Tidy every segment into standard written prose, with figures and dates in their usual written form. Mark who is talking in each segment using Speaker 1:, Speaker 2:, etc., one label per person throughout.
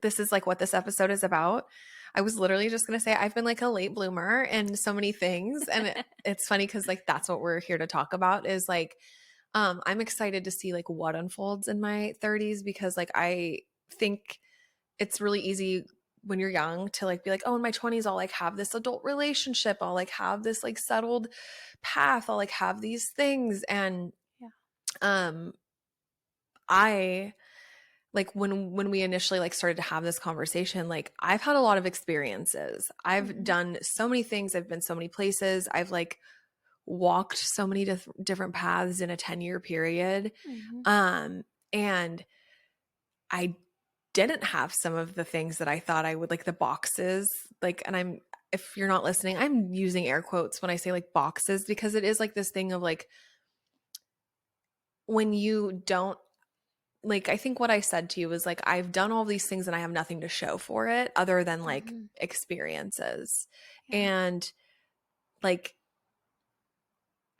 Speaker 1: this is like what this episode is about. I was literally just going to say I've been like a late bloomer in so many things. And it's funny because like that's what we're here to talk about is like, I'm excited to see like what unfolds in my 30s because like I think it's really easy when you're young to like be like, oh, in my 20s, I'll like have this adult relationship. I'll like have this like settled path. I'll like have these things. And
Speaker 2: Yeah.
Speaker 1: I like when we initially like started to have this conversation, like I've had a lot of experiences. I've done so many things. I've been so many places. I've like walked so many different paths in a 10-year period.
Speaker 2: Mm-hmm.
Speaker 1: And I didn't have some of the things that I thought I would, like the boxes, like, and if you're not listening, I'm using air quotes when I say like boxes because it is like this thing of like when you don't like, I think what I said to you was like, I've done all these things and I have nothing to show for it other than like experiences.
Speaker 2: Yeah.
Speaker 1: And like,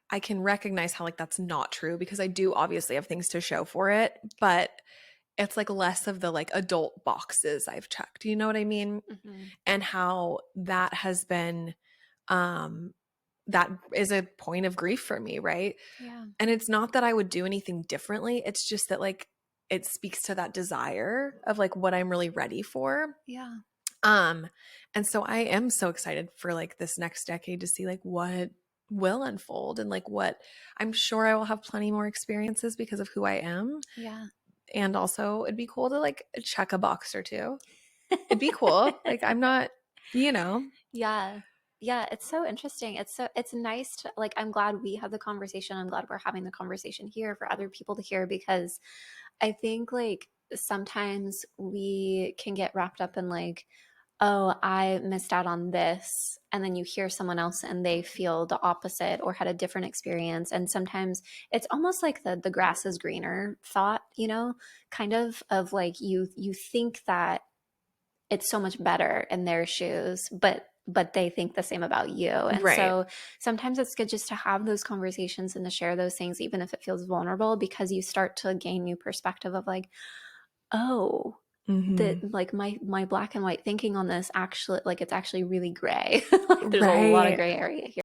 Speaker 1: I can recognize how like that's not true because I do obviously have things to show for it, but it's like less of the like adult boxes I've checked. You know what I mean?
Speaker 2: Mm-hmm.
Speaker 1: And how that has been that is a point of grief for me, right?
Speaker 2: Yeah.
Speaker 1: And it's not that I would do anything differently. It's just that like it speaks to that desire of like what I'm really ready for.
Speaker 2: Yeah.
Speaker 1: Um and so I am so excited for like this next decade to see like what will unfold and like what I'm sure I will have plenty more experiences because of who I am.
Speaker 2: Yeah.
Speaker 1: And also it'd be cool to like check a box or two. It'd be cool. Like I'm not, you know.
Speaker 2: Yeah. Yeah, it's so interesting. It's nice to like I'm glad we had the conversation. I'm glad we're having the conversation here for other people to hear because I think like sometimes we can get wrapped up in like, oh, I missed out on this. And then you hear someone else and they feel the opposite or had a different experience. And sometimes it's almost like the grass is greener thought, kind of like you think that it's so much better in their shoes, but they think the same about you. And
Speaker 1: Right.
Speaker 2: so sometimes it's good just to have those conversations and to share those things, even if it feels vulnerable, because you start to gain new perspective of like, oh, that
Speaker 1: Mm-hmm.
Speaker 2: like my black and white thinking on this actually like it's actually really gray. Like there's a lot of
Speaker 1: Right.
Speaker 2: gray area here.